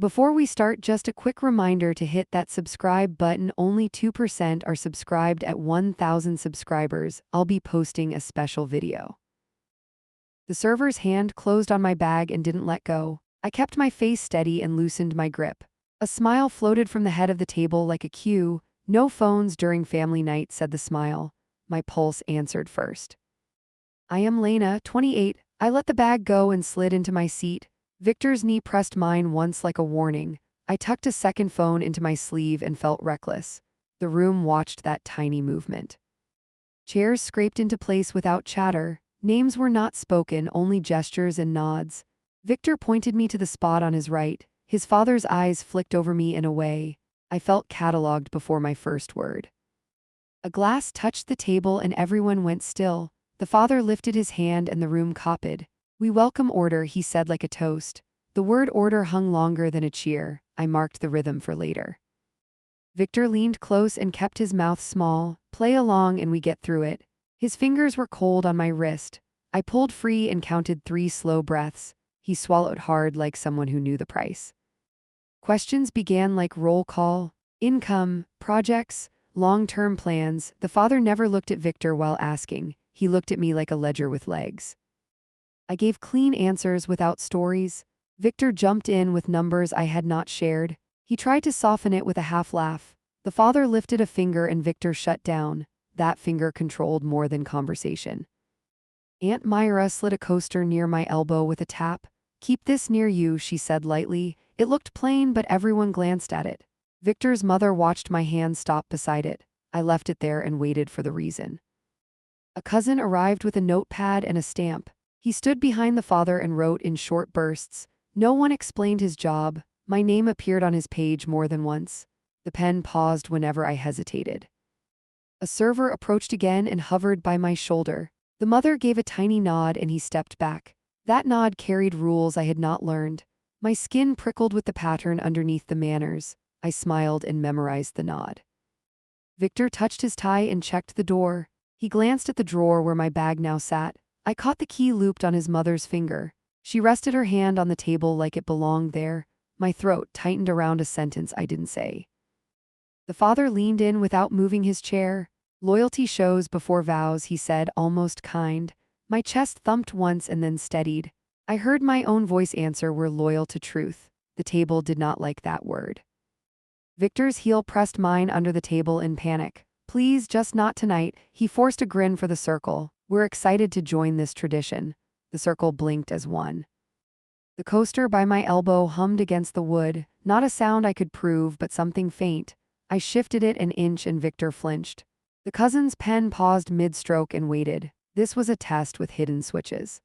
Before we start, just a quick reminder to hit that subscribe button. Only 2% are subscribed at 1,000 subscribers. I'll be posting a special video. The server's hand closed on my bag and didn't let go. I kept my face steady and loosened my grip. A smile floated from the head of the table like a cue. "No phones during family night," said the smile. My pulse answered first. "I am Lena, 28. I let the bag go and slid into my seat. Victor's knee pressed mine once like a warning. I tucked a second phone into my sleeve and felt reckless. The room watched that tiny movement. Chairs scraped into place without chatter. Names were not spoken, only gestures and nods. Victor pointed me to the spot on his right. His father's eyes flicked over me in a way I felt cataloged before my first word. A glass touched the table and everyone went still. The father lifted his hand and the room copied. "We welcome order," he said like a toast. The word order hung longer than a cheer. I marked the rhythm for later. Victor leaned close and kept his mouth small. "Play along and we get through it." His fingers were cold on my wrist. I pulled free and counted 3 slow breaths. He swallowed hard like someone who knew the price. Questions began like roll call. Income, projects, long-term plans. The father never looked at Victor while asking. He looked at me like a ledger with legs. I gave clean answers without stories. Victor jumped in with numbers I had not shared. He tried to soften it with a half laugh. The father lifted a finger and Victor shut down. That finger controlled more than conversation. Aunt Myra slid a coaster near my elbow with a tap. "Keep this near you," she said lightly. It looked plain, but everyone glanced at it. Victor's mother watched my hand stop beside it. I left it there and waited for the reason. A cousin arrived with a notepad and a stamp. He stood behind the father and wrote in short bursts. No one explained his job. My name appeared on his page more than once. The pen paused whenever I hesitated. A server approached again and hovered by my shoulder. The mother gave a tiny nod and he stepped back. That nod carried rules I had not learned. My skin prickled with the pattern underneath the manners. I smiled and memorized the nod. Victor touched his tie and checked the door. He glanced at the drawer where my bag now sat. I caught the key looped on his mother's finger. She rested her hand on the table like it belonged there. My throat tightened around a sentence I didn't say. The father leaned in without moving his chair. "Loyalty shows before vows," he said, almost kind. My chest thumped once and then steadied. I heard my own voice answer, "We're loyal to truth." The table did not like that word. Victor's heel pressed mine under the table in panic. "Please, just not tonight." He forced a grin for the circle. "We're excited to join this tradition." The circle blinked as one. The coaster by my elbow hummed against the wood, not a sound I could prove, but something faint. I shifted it an inch and Victor flinched. The cousin's pen paused mid-stroke and waited. This was a test with hidden switches.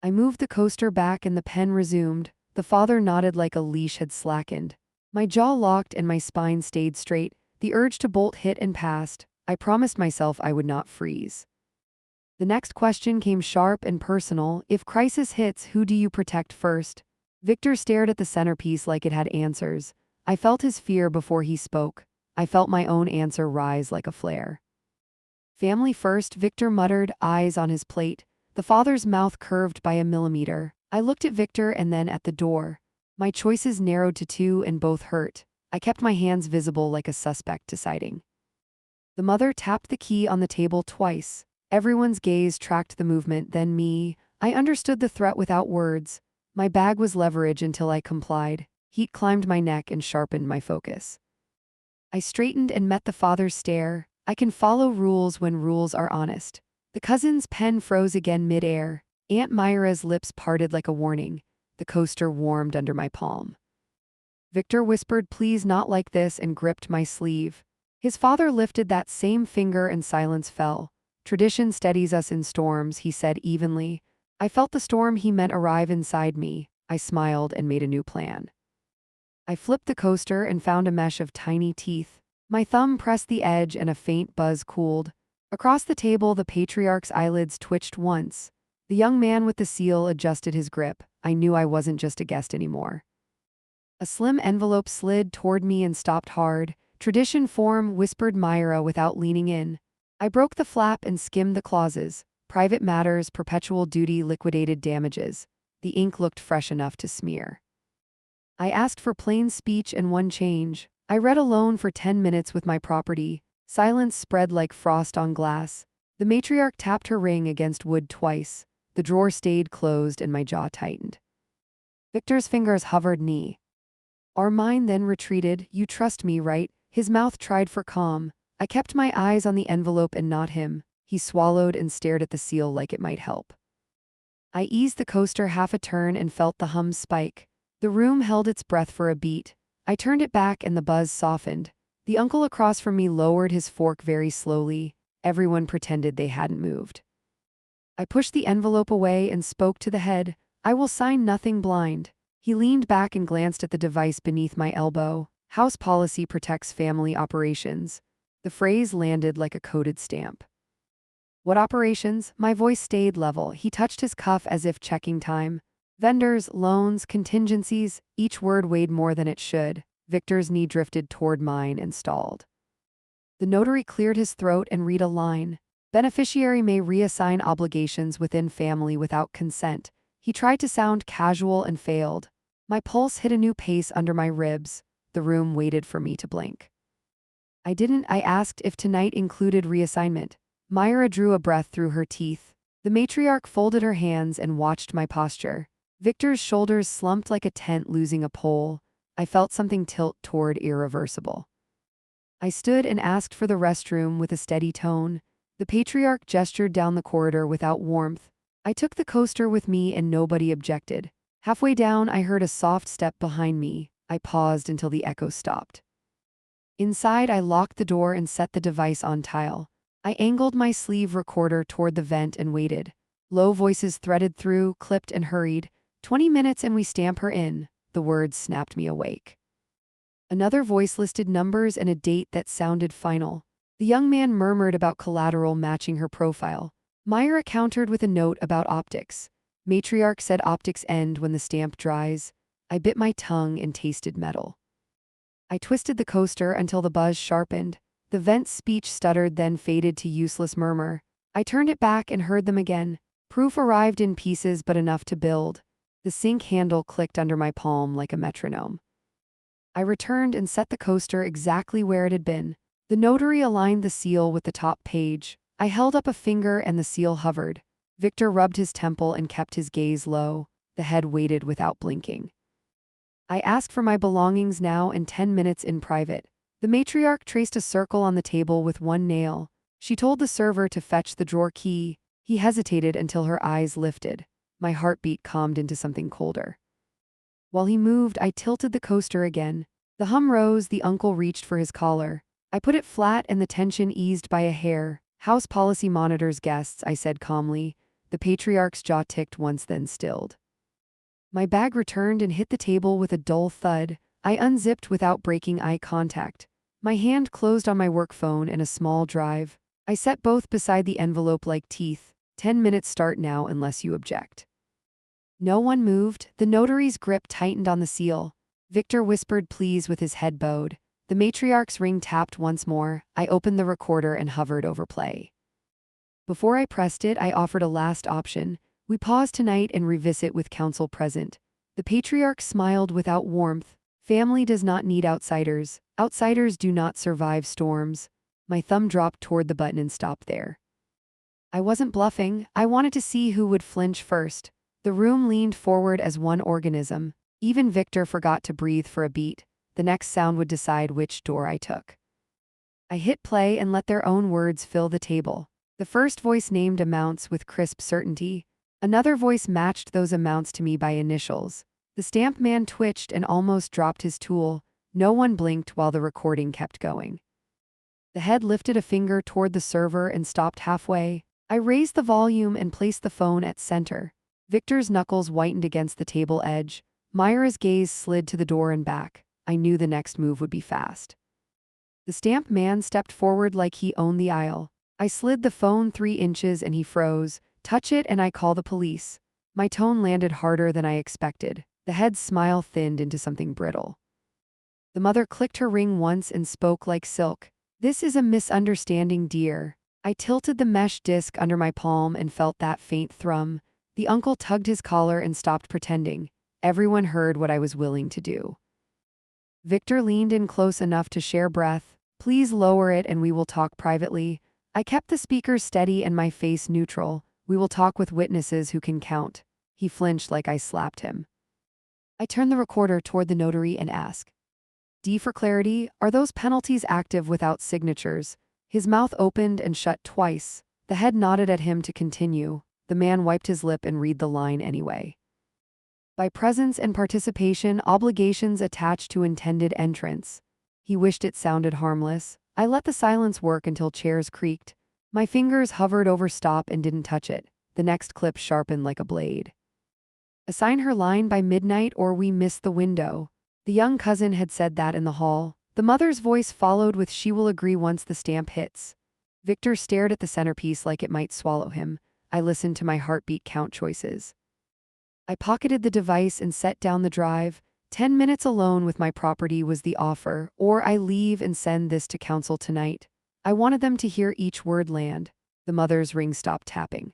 I moved the coaster back and the pen resumed. The father nodded like a leash had slackened. My jaw locked and my spine stayed straight. The urge to bolt hit and passed. I promised myself I would not freeze. The next question came sharp and personal. "If crisis hits, who do you protect first?" Victor stared at the centerpiece like it had answers. I felt his fear before he spoke. I felt my own answer rise like a flare. "Family first," Victor muttered, eyes on his plate. The father's mouth curved by a millimeter. I looked at Victor and then at the door. My choices narrowed to 2 and both hurt. I kept my hands visible like a suspect deciding. The mother tapped the key on the table twice. Everyone's gaze tracked the movement, then me. I understood the threat without words. My bag was leverage until I complied. Heat climbed my neck and sharpened my focus. I straightened and met the father's stare. I can follow rules when rules are honest. The cousin's pen froze again mid-air. Aunt Myra's lips parted like a warning. The coaster warmed under my palm. Victor whispered, "Please, not like this," and gripped my sleeve. His father lifted that same finger and silence fell. "Tradition steadies us in storms," he said evenly. I felt the storm he meant arrive inside me. I smiled and made a new plan. I flipped the coaster and found a mesh of tiny teeth. My thumb pressed the edge and a faint buzz cooled. Across the table, the patriarch's eyelids twitched once. The young man with the seal adjusted his grip. I knew I wasn't just a guest anymore. A slim envelope slid toward me and stopped hard. "Tradition form," whispered Myra without leaning in. I broke the flap and skimmed the clauses. Private matters, perpetual duty, liquidated damages. The ink looked fresh enough to smear. I asked for plain speech and one change. I read alone for 10 minutes with my property. Silence spread like frost on glass. The matriarch tapped her ring against wood twice. The drawer stayed closed and my jaw tightened. Victor's fingers hovered knee. Our mind then retreated. You trust me, right? His mouth tried for calm. I kept my eyes on the envelope and not him. He swallowed and stared at the seal like it might help. I eased the coaster half a turn and felt the hum spike. The room held its breath for a beat. I turned it back and the buzz softened. The uncle across from me lowered his fork very slowly. Everyone pretended they hadn't moved. I pushed the envelope away and spoke to the head. I will sign nothing blind. He leaned back and glanced at the device beneath my elbow. House policy protects family operations. The phrase landed like a coded stamp. What operations? My voice stayed level. He touched his cuff as if checking time. Vendors, loans, contingencies, each word weighed more than it should. Victor's knee drifted toward mine and stalled. The notary cleared his throat and read a line. Beneficiary may reassign obligations within family without consent. He tried to sound casual and failed. My pulse hit a new pace under my ribs. The room waited for me to blink. I asked if tonight included reassignment. Myra drew a breath through her teeth. The matriarch folded her hands and watched my posture. Victor's shoulders slumped like a tent losing a pole. I felt something tilt toward irreversible. I stood and asked for the restroom with a steady tone. The patriarch gestured down the corridor without warmth. I took the coaster with me and nobody objected. Halfway down, I heard a soft step behind me. I paused until the echo stopped. Inside, I locked the door and set the device on tile. I angled my sleeve recorder toward the vent and waited. Low voices threaded through, clipped and hurried. 20 minutes and we stamp her in. The words snapped me awake. Another voice listed numbers and a date that sounded final. The young man murmured about collateral matching her profile. Myra countered with a note about optics. Matriarch said optics end when the stamp dries. I bit my tongue and tasted metal. I twisted the coaster until the buzz sharpened. The vent's speech stuttered, then faded to useless murmur. I turned it back and heard them again. Proof arrived in pieces but enough to build. The sink handle clicked under my palm like a metronome. I returned and set the coaster exactly where it had been. The notary aligned the seal with the top page. I held up a finger and the seal hovered. Victor rubbed his temple and kept his gaze low. The head waited without blinking. I asked for my belongings now and 10 minutes in private. The matriarch traced a circle on the table with one nail. She told the server to fetch the drawer key. He hesitated until her eyes lifted. My heartbeat calmed into something colder. While he moved, I tilted the coaster again. The hum rose, the uncle reached for his collar. I put it flat and the tension eased by a hair. House policy monitors guests, I said calmly. The patriarch's jaw ticked once, then stilled. My bag returned and hit the table with a dull thud. I unzipped without breaking eye contact. My hand closed on my work phone and a small drive. I set both beside the envelope like teeth. 10 minutes start now unless you object. No one moved. The notary's grip tightened on the seal. Victor whispered please with his head bowed. The matriarch's ring tapped once more. I opened the recorder and hovered over play. Before I pressed it, I offered a last option. We pause tonight and revisit with counsel present. The patriarch smiled without warmth. Family does not need outsiders. Outsiders do not survive storms. My thumb dropped toward the button and stopped there. I wasn't bluffing. I wanted to see who would flinch first. The room leaned forward as one organism. Even Victor forgot to breathe for a beat. The next sound would decide which door I took. I hit play and let their own words fill the table. The first voice named amounts with crisp certainty. Another voice matched those amounts to me by initials. The stamp man twitched and almost dropped his tool. No one blinked while the recording kept going. The head lifted a finger toward the server and stopped halfway. I raised the volume and placed the phone at center. Victor's knuckles whitened against the table edge. Myra's gaze slid to the door and back. I knew the next move would be fast. The stamp man stepped forward like he owned the aisle. I slid the phone 3 inches and he froze. Touch it and I call the police. My tone landed harder than I expected. The head's smile thinned into something brittle. The mother clicked her ring once and spoke like silk. This is a misunderstanding, dear. I tilted the mesh disc under my palm and felt that faint thrum. The uncle tugged his collar and stopped pretending. Everyone heard what I was willing to do. Victor leaned in close enough to share breath. Please lower it and we will talk privately. I kept the speakers steady and my face neutral. We will talk with witnesses who can count. He flinched like I slapped him. I turned the recorder toward the notary and asked, D for clarity, are those penalties active without signatures? His mouth opened and shut twice. The head nodded at him to continue. The man wiped his lip and read the line anyway. By presence and participation, obligations attached to intended entrance. He wished it sounded harmless. I let the silence work until chairs creaked. My fingers hovered over stop and didn't touch it. The next clip sharpened like a blade. Assign her line by midnight or we miss the window. The young cousin had said that in the hall. The mother's voice followed with she will agree once the stamp hits. Victor stared at the centerpiece like it might swallow him. I listened to my heartbeat count choices. I pocketed the device and set down the drive. 10 minutes alone with my property was the offer, or I leave and send this to council tonight. I wanted them to hear each word land. The mother's ring stopped tapping.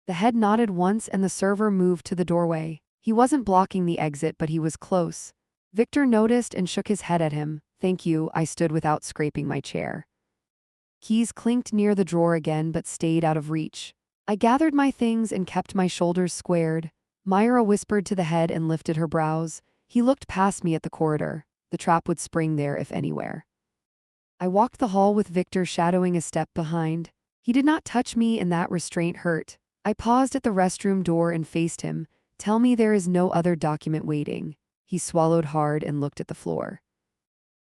The head nodded once and the server moved to the doorway. He wasn't blocking the exit, but he was close. Victor noticed and shook his head at him. Thank you, I stood without scraping my chair. Keys clinked near the drawer again but stayed out of reach. I gathered my things and kept my shoulders squared. Myra whispered to the head and lifted her brows. He looked past me at the corridor. The trap would spring there if anywhere. I walked the hall with Victor shadowing a step behind. He did not touch me and that restraint hurt. I paused at the restroom door and faced him. Tell me there is no other document waiting. He swallowed hard and looked at the floor.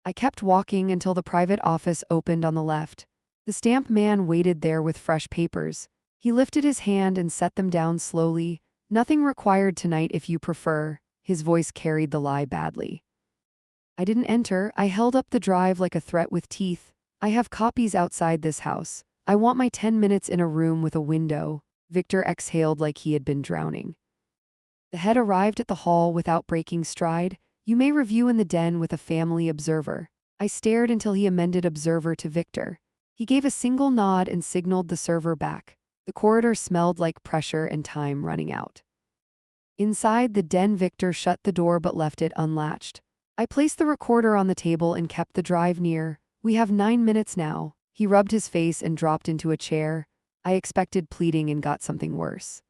I kept walking until the private office opened on the left. The stamp man waited there with fresh papers. He lifted his hand and set them down slowly. Nothing required tonight if you prefer. His voice carried the lie badly. I didn't enter. I held up the drive like a threat with teeth. I have copies outside this house. I want my 10 minutes in a room with a window. Victor exhaled like he had been drowning. The head arrived at the hall without breaking stride. You may review in the den with a family observer. I stared until he amended observer to Victor. He gave a single nod and signaled the server back. The corridor smelled like pressure and time running out. Inside the den, Victor shut the door but left it unlatched. I placed the recorder on the table and kept the drive near. We have 9 minutes now. He rubbed his face and dropped into a chair. I expected pleading and got something worse.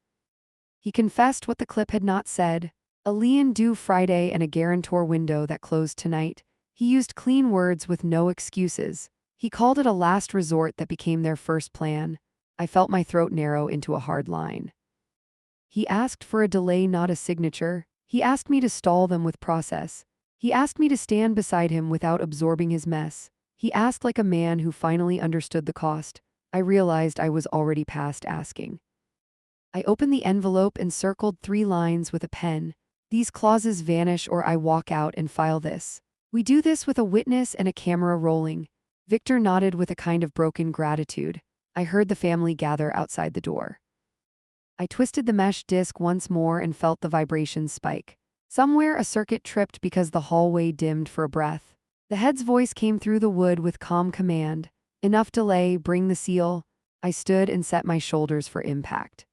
He confessed what the clip had not said. A lien due Friday and a guarantor window that closed tonight. He used clean words with no excuses. He called it a last resort that became their first plan. I felt my throat narrow into a hard line. He asked for a delay, not a signature. He asked me to stall them with process. He asked me to stand beside him without absorbing his mess. He asked like a man who finally understood the cost. I realized I was already past asking. I opened the envelope and circled 3 lines with a pen. These clauses vanish or I walk out and file this. We do this with a witness and a camera rolling. Victor nodded with a kind of broken gratitude. I heard the family gather outside the door. I twisted the mesh disc once more and felt the vibrations spike. Somewhere a circuit tripped because the hallway dimmed for a breath. The head's voice came through the wood with calm command. Enough delay, bring the seal. I stood and set my shoulders for impact.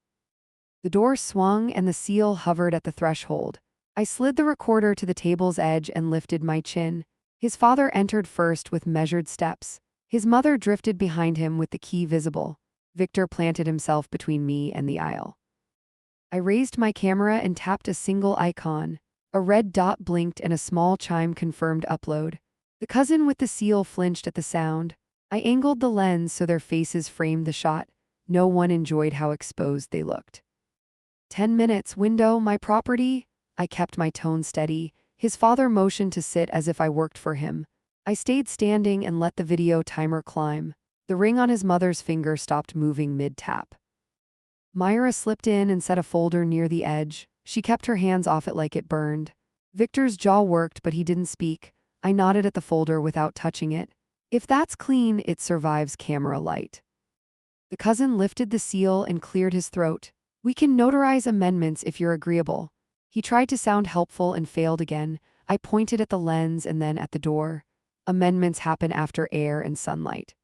The door swung and the seal hovered at the threshold. I slid the recorder to the table's edge and lifted my chin. His father entered first with measured steps. His mother drifted behind him with the key visible. Victor planted himself between me and the aisle. I raised my camera and tapped a single icon. A red dot blinked and a small chime confirmed upload. The cousin with the seal flinched at the sound. I angled the lens so their faces framed the shot. No one enjoyed how exposed they looked. 10 minutes, window, my property? I kept my tone steady. His father motioned to sit as if I worked for him. I stayed standing and let the video timer climb. The ring on his mother's finger stopped moving mid-tap. Myra slipped in and set a folder near the edge. She kept her hands off it like it burned. Victor's jaw worked, but he didn't speak. I nodded at the folder without touching it. If that's clean, it survives camera light. The cousin lifted the seal and cleared his throat. We can notarize amendments if you're agreeable. He tried to sound helpful and failed again. I pointed at the lens and then at the door. Amendments happen after air and sunlight.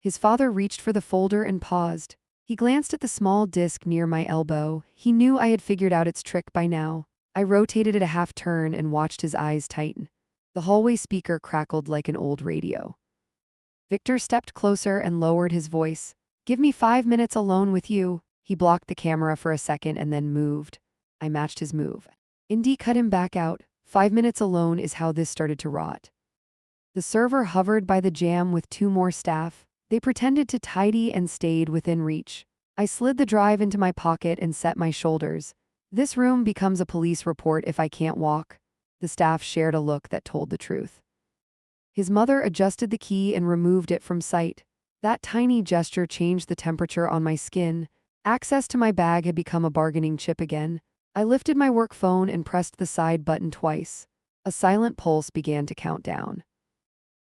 His father reached for the folder and paused. He glanced at the small disc near my elbow. He knew I had figured out its trick by now. I rotated at a half turn and watched his eyes tighten. The hallway speaker crackled like an old radio. Victor stepped closer and lowered his voice. "Give me 5 minutes alone with you." He blocked the camera for a second and then moved. I matched his move. Indy cut him back out. 5 minutes alone is how this started to rot. The server hovered by the jam with 2 more staff. They pretended to tidy and stayed within reach. I slid the drive into my pocket and set my shoulders. This room becomes a police report if I can't walk. The staff shared a look that told the truth. His mother adjusted the key and removed it from sight. That tiny gesture changed the temperature on my skin. Access to my bag had become a bargaining chip again. I lifted my work phone and pressed the side button twice. A silent pulse began to count down.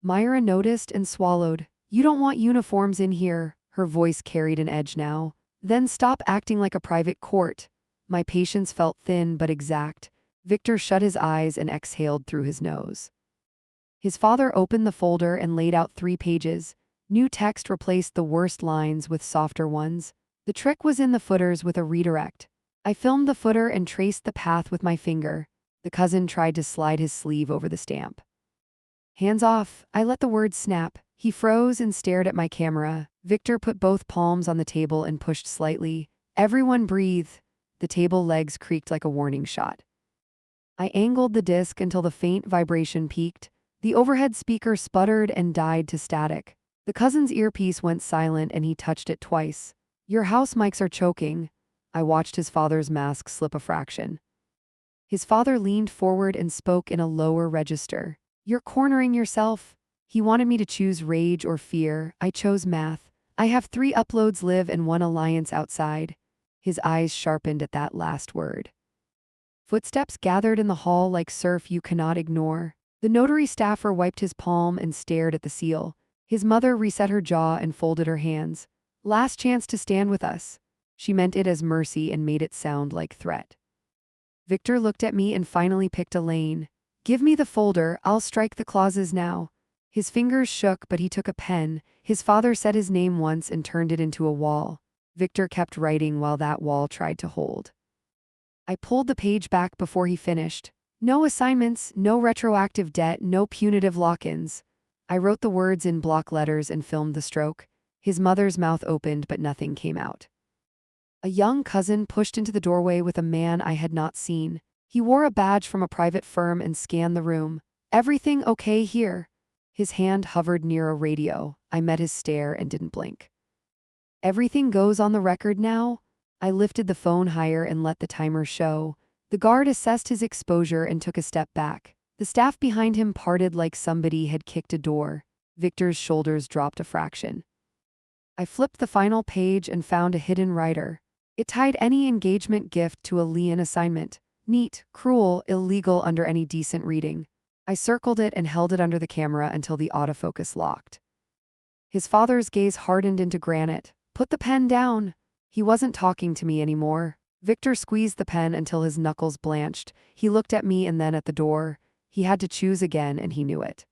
Myra noticed and swallowed. "You don't want uniforms in here." Her voice carried an edge now. "Then stop acting like a private court." My patience felt thin but exact. Victor shut his eyes and exhaled through his nose. His father opened the folder and laid out 3 pages. New text replaced the worst lines with softer ones. The trick was in the footers with a redirect. I filmed the footer and traced the path with my finger. The cousin tried to slide his sleeve over the stamp. "Hands off." I let the words snap. He froze and stared at my camera. Victor put both palms on the table and pushed slightly. "Everyone breathe." The table legs creaked like a warning shot. I angled the disc until the faint vibration peaked. The overhead speaker sputtered and died to static. The cousin's earpiece went silent and he touched it twice. "Your house mics are choking." I watched his father's mask slip a fraction. His father leaned forward and spoke in a lower register. "You're cornering yourself." He wanted me to choose rage or fear. I chose math. "I have 3 uploads live and 1 alliance outside." His eyes sharpened at that last word. Footsteps gathered in the hall like surf you cannot ignore. The notary staffer wiped his palm and stared at the seal. His mother reset her jaw and folded her hands. "Last chance to stand with us." She meant it as mercy and made it sound like threat. Victor looked at me and finally picked a lane. "Give me the folder, I'll strike the clauses now." His fingers shook, but he took a pen. His father said his name once and turned it into a wall. Victor kept writing while that wall tried to hold. I pulled the page back before he finished. "No assignments, no retroactive debt, no punitive lock-ins." I wrote the words in block letters and filmed the stroke. His mother's mouth opened, but nothing came out. A young cousin pushed into the doorway with a man I had not seen. He wore a badge from a private firm and scanned the room. "Everything okay here?" His hand hovered near a radio. I met his stare and didn't blink. "Everything goes on the record now?" I lifted the phone higher and let the timer show. The guard assessed his exposure and took a step back. The staff behind him parted like somebody had kicked a door. Victor's shoulders dropped a fraction. I flipped the final page and found a hidden rider. It tied any engagement gift to a lien assignment. Neat, cruel, illegal under any decent reading. I circled it and held it under the camera until the autofocus locked. His father's gaze hardened into granite. "Put the pen down." He wasn't talking to me anymore. Victor squeezed the pen until his knuckles blanched. He looked at me and then at the door. He had to choose again, and he knew it.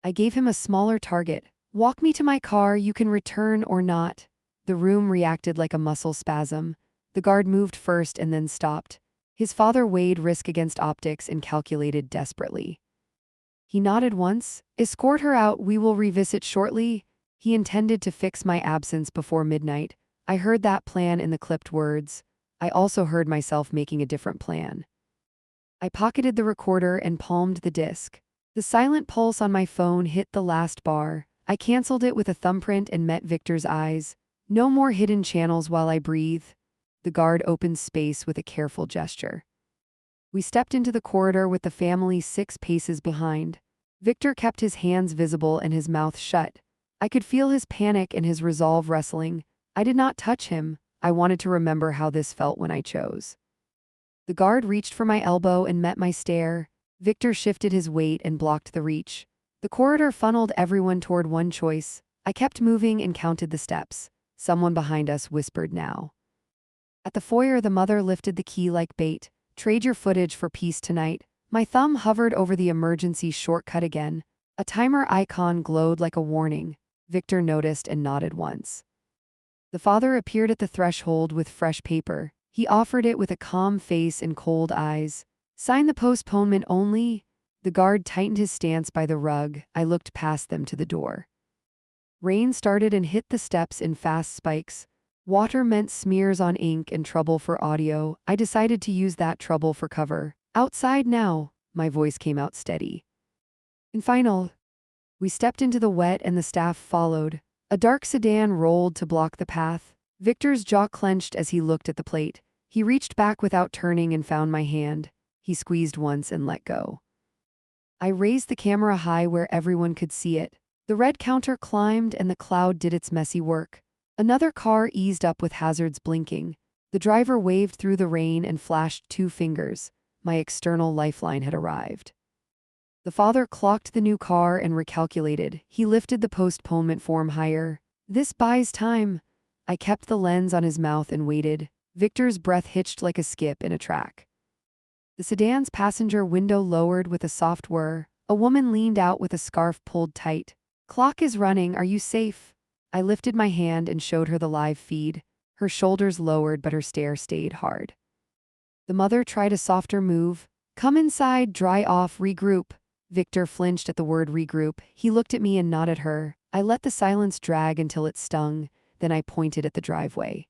I gave him a smaller target. "Walk me to my car, you can return or not." The room reacted like a muscle spasm. The guard moved first and then stopped. His father weighed risk against optics and calculated desperately. He nodded once. "Escort her out, we will revisit shortly." He intended to fix my absence before midnight. I heard that plan in the clipped words. I also heard myself making a different plan. I pocketed the recorder and palmed the disc. The silent pulse on my phone hit the last bar. I canceled it with a thumbprint and met Victor's eyes. "No more hidden channels while I breathe." The guard opened space with a careful gesture. We stepped into the corridor with the family 6 paces behind. Victor kept his hands visible and his mouth shut. I could feel his panic and his resolve wrestling. I did not touch him. I wanted to remember how this felt when I chose. The guard reached for my elbow and met my stare. Victor shifted his weight and blocked the reach. The corridor funneled everyone toward one choice. I kept moving and counted the steps. Someone behind us whispered now. At the foyer, the mother lifted the key like bait. "Trade your footage for peace tonight." My thumb hovered over the emergency shortcut again. A timer icon glowed like a warning. Victor noticed and nodded once. The father appeared at the threshold with fresh paper. He offered it with a calm face and cold eyes. Sign the postponement only. The guard tightened his stance by the rug. I looked past them to the door. Rain started and hit the steps in fast spikes. Water meant smears on ink and trouble for audio. I decided to use that trouble for cover. Outside now, my voice came out steady. And final, we stepped into the wet and the staff followed. A dark sedan rolled to block the path. Victor's jaw clenched as he looked at the plate. He reached back without turning and found my hand. He squeezed once and let go. I raised the camera high where everyone could see it. The red counter climbed and the cloud did its messy work. Another car eased up with hazards blinking. The driver waved through the rain and flashed 2 fingers. My external lifeline had arrived. The father clocked the new car and recalculated. He lifted the postponement form higher. This buys time. I kept the lens on his mouth and waited. Victor's breath hitched like a skip in a track. The sedan's passenger window lowered with a soft whir. A woman leaned out with a scarf pulled tight. Clock is running, are you safe? I lifted my hand and showed her the live feed. Her shoulders lowered, but her stare stayed hard. The mother tried a softer move. Come inside, dry off, regroup. Victor flinched at the word regroup. He looked at me and nodded her. I let the silence drag until it stung. Then I pointed at the driveway.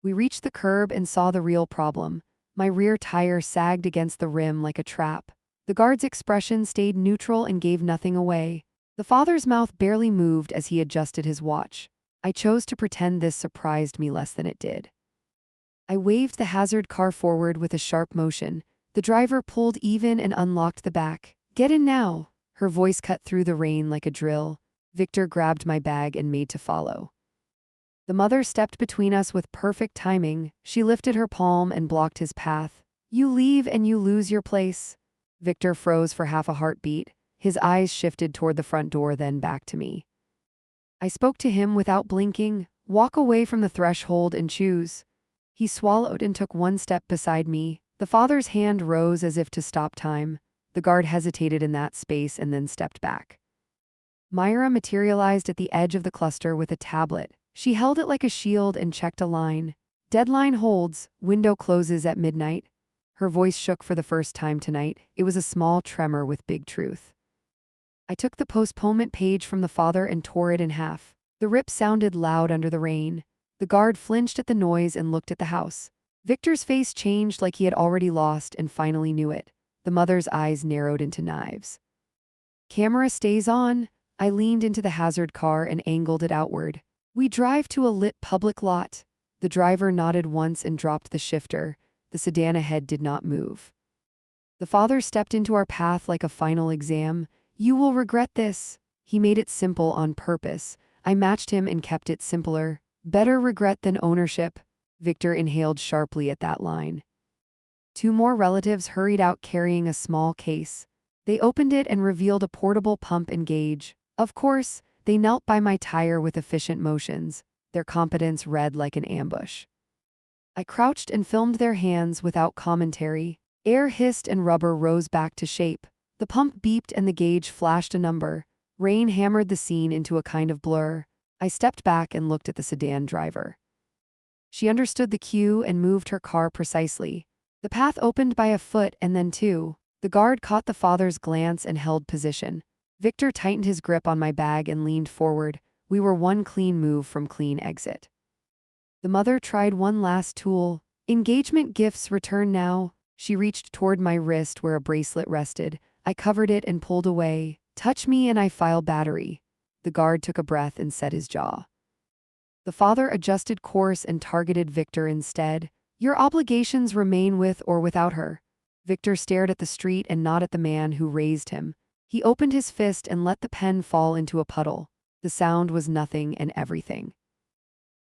We reached the curb and saw the real problem. My rear tire sagged against the rim like a trap. The guard's expression stayed neutral and gave nothing away. The father's mouth barely moved as he adjusted his watch. I chose to pretend this surprised me less than it did. I waved the hazard car forward with a sharp motion. The driver pulled even and unlocked the back. Get in now. Her voice cut through the rain like a drill. Victor grabbed my bag and made to follow. The mother stepped between us with perfect timing. She lifted her palm and blocked his path. You leave and you lose your place. Victor froze for half a heartbeat. His eyes shifted toward the front door, then back to me. I spoke to him without blinking. Walk away from the threshold and choose. He swallowed and took 1 step beside me. The father's hand rose as if to stop time. The guard hesitated in that space and then stepped back. Myra materialized at the edge of the cluster with a tablet. She held it like a shield and checked a line. Deadline holds, window closes at midnight. Her voice shook for the first time tonight. It was a small tremor with big truth. I took the postponement page from the father and tore it in half. The rip sounded loud under the rain. The guard flinched at the noise and looked at the house. Victor's face changed like he had already lost and finally knew it. The mother's eyes narrowed into knives. Camera stays on. I leaned into the hazard car and angled it outward. We drive to a lit public lot. The driver nodded once and dropped the shifter. The sedan ahead did not move. The father stepped into our path like a final exam. You will regret this. He made it simple on purpose. I matched him and kept it simpler. Better regret than ownership. Victor inhaled sharply at that line. 2 more relatives hurried out carrying a small case. They opened it and revealed a portable pump and gauge. Of course, they knelt by my tire with efficient motions. Their competence read like an ambush. I crouched and filmed their hands without commentary. Air hissed and rubber rose back to shape. The pump beeped and the gauge flashed a number. Rain hammered the scene into a kind of blur. I stepped back and looked at the sedan driver. She understood the cue and moved her car precisely. The path opened by a foot and then 2. The guard caught the father's glance and held position. Victor tightened his grip on my bag and leaned forward. We were 1 clean move from clean exit. The mother tried one last tool. Engagement gifts return now. She reached toward my wrist where a bracelet rested. I covered it and pulled away. Touch me and I file battery. The guard took a breath and set his jaw. The father adjusted course and targeted Victor instead. Your obligations remain with or without her. Victor stared at the street and not at the man who raised him. He opened his fist and let the pen fall into a puddle. The sound was nothing and everything.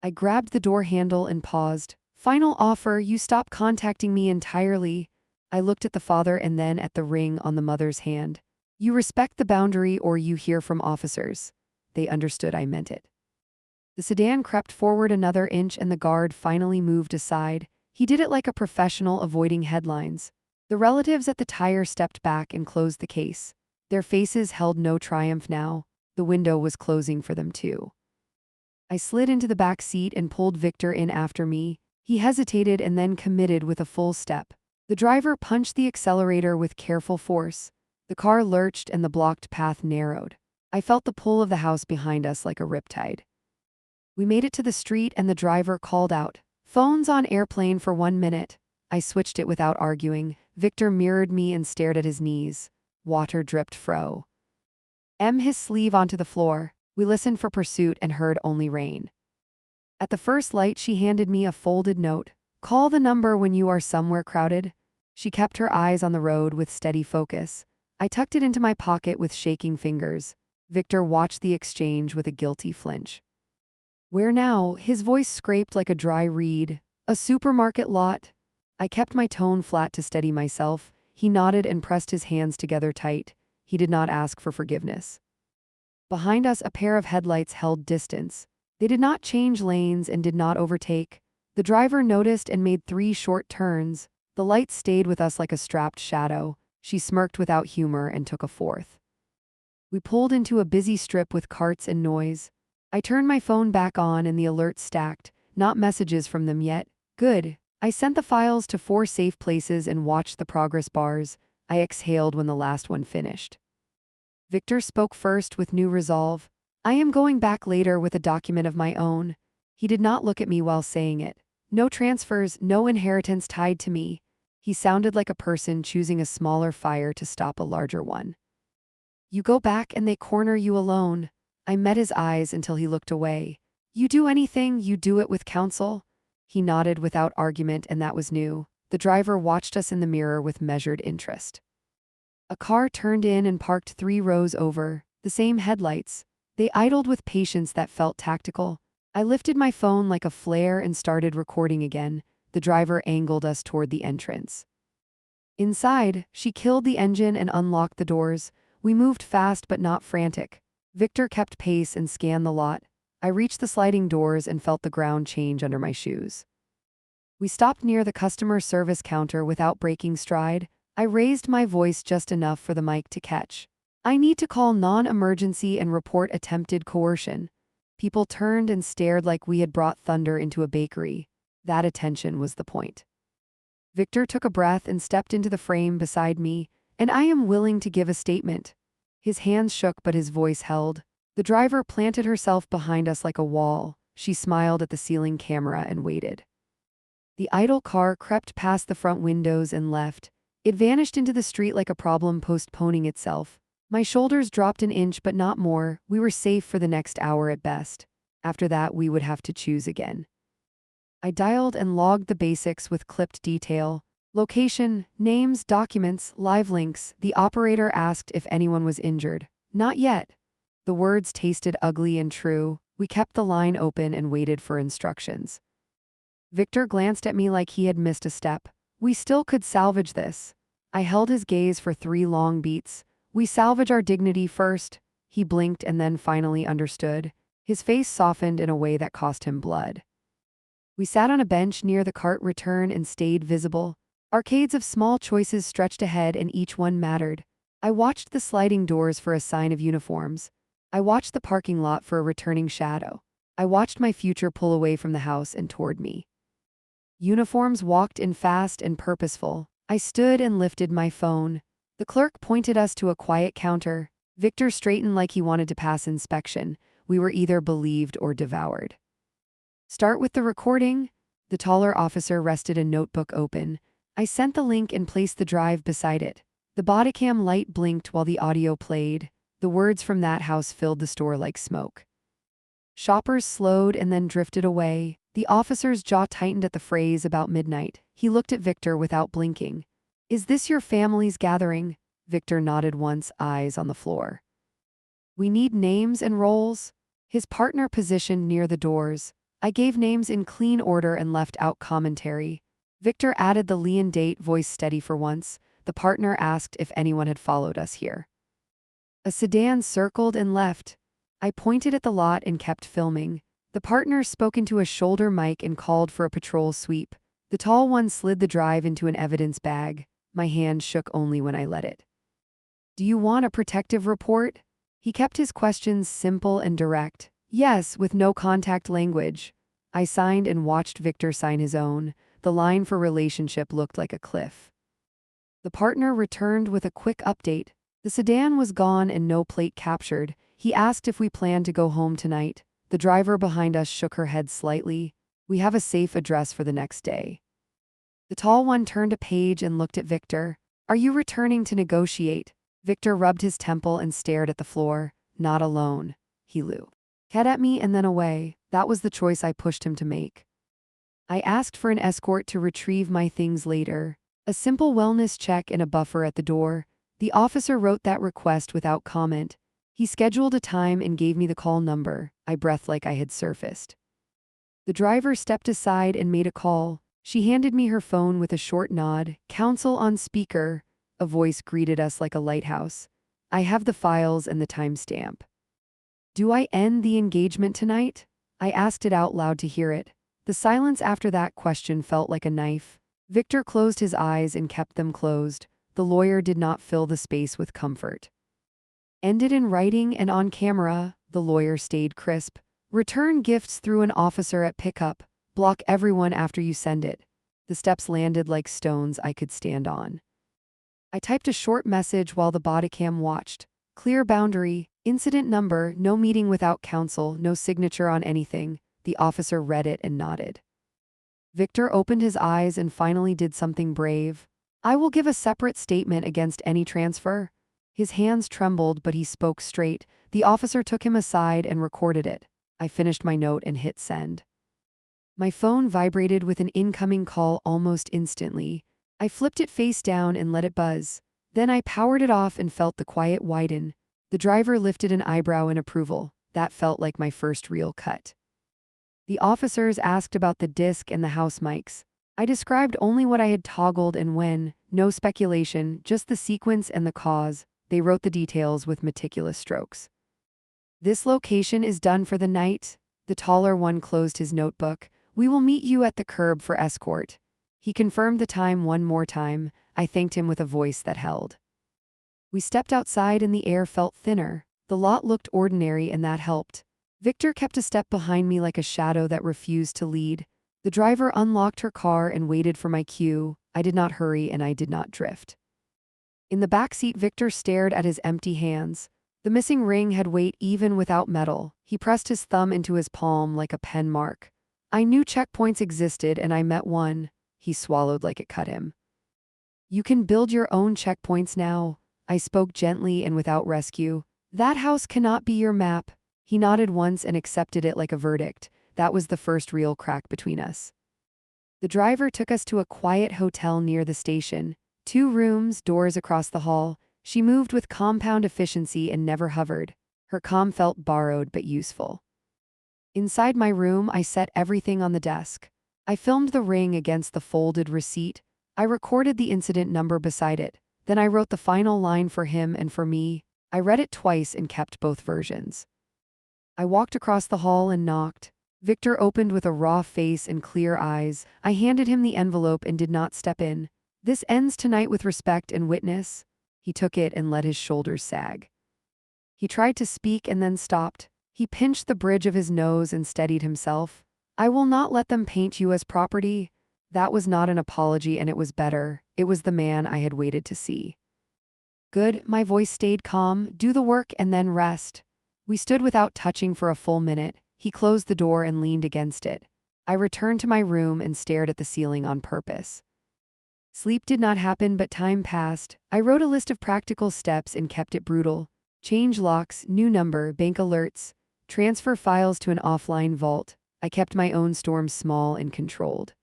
I grabbed the door handle and paused. Final offer, you stop contacting me entirely. I looked at the father and then at the ring on the mother's hand. You respect the boundary or you hear from officers. They understood I meant it. The sedan crept forward another inch and the guard finally moved aside. He did it like a professional avoiding headlines. The relatives at the tire stepped back and closed the case. Their faces held no triumph now. The window was closing for them too. I slid into the back seat and pulled Victor in after me. He hesitated and then committed with a full step. The driver punched the accelerator with careful force. The car lurched and the blocked path narrowed. I felt the pull of the house behind us like a riptide. We made it to the street and the driver called out, "Phone's on airplane for 1 minute." I switched it without arguing. Victor mirrored me and stared at his knees. Water dripped fro. His sleeve onto the floor. We listened for pursuit and heard only rain. At the first light, she handed me a folded note. "Call the number when you are somewhere crowded." She kept her eyes on the road with steady focus. I tucked it into my pocket with shaking fingers. Victor watched the exchange with a guilty flinch. "Where now?" His voice scraped like a dry reed. "A supermarket lot." I kept my tone flat to steady myself. He nodded and pressed his hands together tight. He did not ask for forgiveness. Behind us, a pair of headlights held distance. They did not change lanes and did not overtake. The driver noticed and made 3 short turns. The light stayed with us like a strapped shadow. She smirked without humor and took a 4th. We pulled into a busy strip with carts and noise. I turned my phone back on and the alerts stacked. Not messages from them yet. Good. I sent the files to 4 safe places and watched the progress bars. I exhaled when the last one finished. Victor spoke first with new resolve. "I am going back later with a document of my own." He did not look at me while saying it. "No transfers, no inheritance tied to me." He sounded like a person choosing a smaller fire to stop a larger one. "You go back and they corner you alone." I met his eyes until he looked away. "You do anything, you do it with counsel." He nodded without argument, and that was new. The driver watched us in the mirror with measured interest. A car turned in and parked 3 rows over, the same headlights. They idled with patience that felt tactical. I lifted my phone like a flare and started recording again. The driver angled us toward the entrance. Inside, she killed the engine and unlocked the doors. We moved fast but not frantic. Victor kept pace and scanned the lot. I reached the sliding doors and felt the ground change under my shoes. We stopped near the customer service counter without breaking stride. I raised my voice just enough for the mic to catch. "I need to call non-emergency and report attempted coercion." People turned and stared like we had brought thunder into a bakery. That attention was the point. Victor took a breath and stepped into the frame beside me. "And I am willing to give a statement." His hands shook but his voice held. The driver planted herself behind us like a wall. She smiled at the ceiling camera and waited. The idle car crept past the front windows and left. It vanished into the street like a problem postponing itself. My shoulders dropped an inch but not more. We were safe for the next hour at best. After that, we would have to choose again. I dialed and logged the basics with clipped detail. Location, names, documents, live links. The operator asked if anyone was injured. "Not yet." The words tasted ugly and true. We kept the line open and waited for instructions. Victor glanced at me like he had missed a step. "We still could salvage this." I held his gaze for 3 long beats. "We salvage our dignity first." He blinked and then finally understood. His face softened in a way that cost him blood. We sat on a bench near the cart return and stayed visible. Arcades of small choices stretched ahead and each one mattered. I watched the sliding doors for a sign of uniforms. I watched the parking lot for a returning shadow. I watched my future pull away from the house and toward me. Uniforms walked in fast and purposeful. I stood and lifted my phone. The clerk pointed us to a quiet counter. Victor straightened like he wanted to pass inspection. We were either believed or devoured. "Start with the recording." The taller officer rested a notebook open. I sent the link and placed the drive beside it. The bodycam light blinked while the audio played. The words from that house filled the store like smoke. Shoppers slowed and then drifted away. The officer's jaw tightened at the phrase "about midnight." He looked at Victor without blinking. "Is this your family's gathering?" Victor nodded once, eyes on the floor. "We need names and roles." His partner positioned near the doors. I gave names in clean order and left out commentary. Victor added the Leon date, voice steady for once. The partner asked if anyone had followed us here. A sedan circled and left. I pointed at the lot and kept filming. The partner spoke into a shoulder mic and called for a patrol sweep. The tall one slid the drive into an evidence bag. My hand shook only when I let it. "Do you want a protective report?" He kept his questions simple and direct. "Yes," with no contact language. I signed and watched Victor sign his own. The line for relationship looked like a cliff. The partner returned with a quick update. The sedan was gone and no plate captured. He asked if we planned to go home tonight. The driver behind us shook her head slightly. We have a safe address for the next day. The tall one turned a page and looked at Victor. Are you returning to negotiate? Victor rubbed his temple and stared at the floor. Not alone. He looked at me and then away. That was the choice I pushed him to make. I asked for an escort to retrieve my things later. A simple wellness check and a buffer at the door. The officer wrote that request without comment. He scheduled a time and gave me the call number. I breathed like I had surfaced. The driver stepped aside and made a call. She handed me her phone with a short nod. Counsel on speaker. A voice greeted us like a lighthouse. I have the files and the timestamp. Do I end the engagement tonight? I asked it out loud to hear it. The silence after that question felt like a knife. Victor closed his eyes and kept them closed. The lawyer did not fill the space with comfort. Ended in writing and on camera, the lawyer stayed crisp. Return gifts through an officer at pickup. Block everyone after you send it. The steps landed like stones I could stand on. I typed a short message while the bodycam watched. Clear boundary, incident number, no meeting without counsel, no signature on anything. The officer read it and nodded. Victor opened his eyes and finally did something brave. I will give a separate statement against any transfer. His hands trembled, but he spoke straight. The officer took him aside and recorded it. I finished my note and hit send. My phone vibrated with an incoming call almost instantly. I flipped it face down and let it buzz. Then I powered it off and felt the quiet widen. The driver lifted an eyebrow in approval. That felt like my first real cut. The officers asked about the disc and the house mics. I described only what I had toggled and when, no speculation, just the sequence and the cause. They wrote the details with meticulous strokes. This location is done for the night. The taller one closed his notebook. We will meet you at the curb for escort. He confirmed the time one more time. I thanked him with a voice that held. We stepped outside and the air felt thinner. The lot looked ordinary and that helped. Victor kept a step behind me like a shadow that refused to lead. The driver unlocked her car and waited for my cue. I did not hurry and I did not drift. In the back seat, Victor stared at his empty hands. The missing ring had weight even without metal. He pressed his thumb into his palm like a pen mark. I knew checkpoints existed and I met one. He swallowed like it cut him. You can build your own checkpoints now. I spoke gently and without rescue. That house cannot be your map. He nodded once and accepted it like a verdict. That was the first real crack between us. The driver took us to a quiet hotel near the station. 2 rooms, doors across the hall. She moved with compound efficiency and never hovered. Her calm felt borrowed but useful. Inside my room, I set everything on the desk. I filmed the ring against the folded receipt. I recorded the incident number beside it. Then I wrote the final line for him and for me. I read it twice and kept both versions. I walked across the hall and knocked. Victor opened with a raw face and clear eyes. I handed him the envelope and did not step in. This ends tonight with respect and witness. He took it and let his shoulders sag. He tried to speak and then stopped. He pinched the bridge of his nose and steadied himself. I will not let them paint you as property. That was not an apology and it was better. It was the man I had waited to see. Good, my voice stayed calm. Do the work and then rest. We stood without touching for a full minute. He closed the door and leaned against it. I returned to my room and stared at the ceiling on purpose. Sleep did not happen, but time passed. I wrote a list of practical steps and kept it brutal. Change locks, new number, bank alerts, transfer files to an offline vault. I kept my own storms small and controlled.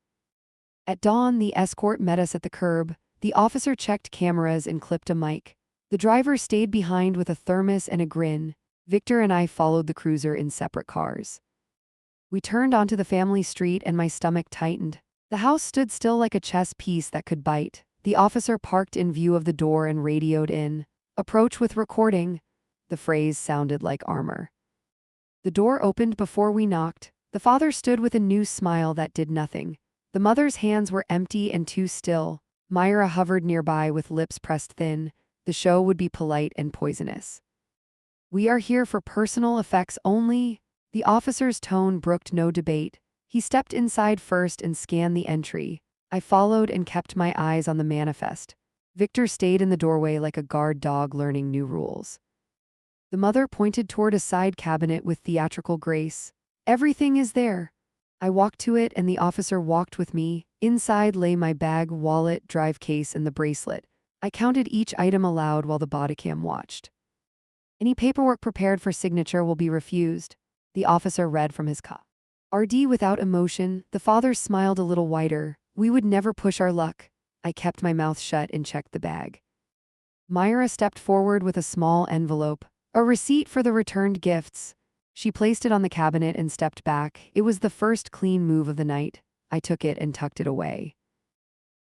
At dawn, the escort met us at the curb. The officer checked cameras and clipped a mic. The driver stayed behind with a thermos and a grin. Victor and I followed the cruiser in separate cars. We turned onto the family street and my stomach tightened. The house stood still like a chess piece that could bite. The officer parked in view of the door and radioed in. Approach with recording. The phrase sounded like armor. The door opened before we knocked. The father stood with a new smile that did nothing. The mother's hands were empty and too still. Myra hovered nearby with lips pressed thin. The show would be polite and poisonous. We are here for personal effects only. The officer's tone brooked no debate. He stepped inside first and scanned the entry. I followed and kept my eyes on the manifest. Victor stayed in the doorway like a guard dog learning new rules. The mother pointed toward a side cabinet with theatrical grace. Everything is there. I walked to it and the officer walked with me. Inside lay my bag, wallet, drive case, and the bracelet. I counted each item aloud while the bodycam watched. Any paperwork prepared for signature will be refused, the officer read from his cup. RD without emotion, the father smiled a little wider. We would never push our luck. I kept my mouth shut and checked the bag. Myra stepped forward with a small envelope, a receipt for the returned gifts. She placed it on the cabinet and stepped back. It was the first clean move of the night. I took it and tucked it away.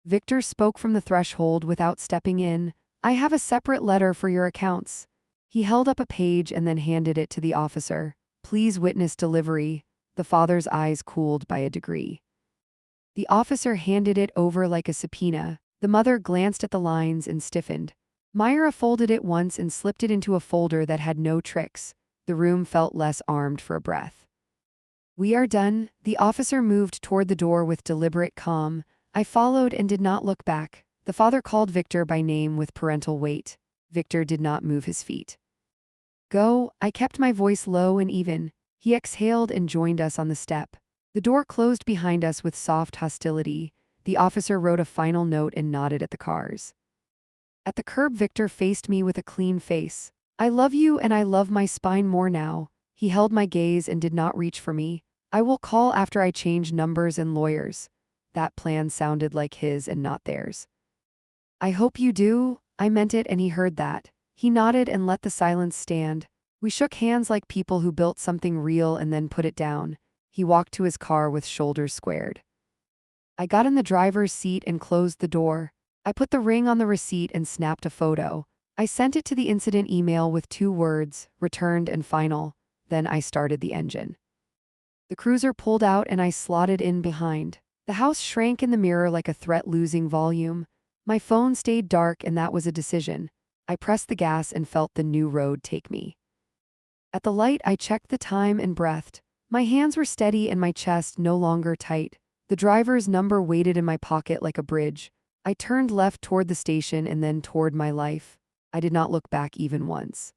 Victor spoke from the threshold without stepping in. I have a separate letter for your accounts. He held up a page and then handed it to the officer. Please witness delivery. The father's eyes cooled by a degree. The officer handed it over like a subpoena. The mother glanced at the lines and stiffened. Myra folded it once and slipped it into a folder that had no tricks. The room felt less armed for a breath. We are done. The officer moved toward the door with deliberate calm. I followed and did not look back. The father called Victor by name with parental weight. Victor did not move his feet. Go. I kept my voice low and even. He exhaled and joined us on the step. The door closed behind us with soft hostility. The officer wrote a final note and nodded at the cars. At the curb, Victor faced me with a clean face. I love you and I love my spine more now. He held my gaze and did not reach for me. I will call after I change numbers and lawyers. That plan sounded like his and not theirs. I hope you do. I meant it and he heard that. He nodded and let the silence stand. We shook hands like people who built something real and then put it down. He walked to his car with shoulders squared. I got in the driver's seat and closed the door. I put the ring on the receipt and snapped a photo. I sent it to the incident email with 2 words, returned and final. Then I started the engine. The cruiser pulled out and I slotted in behind. The house shrank in the mirror like a threat losing volume. My phone stayed dark and that was a decision. I pressed the gas and felt the new road take me. At the light, I checked the time and breathed. My hands were steady and my chest no longer tight. The driver's number waited in my pocket like a bridge. I turned left toward the station and then toward my life. I did not look back even once.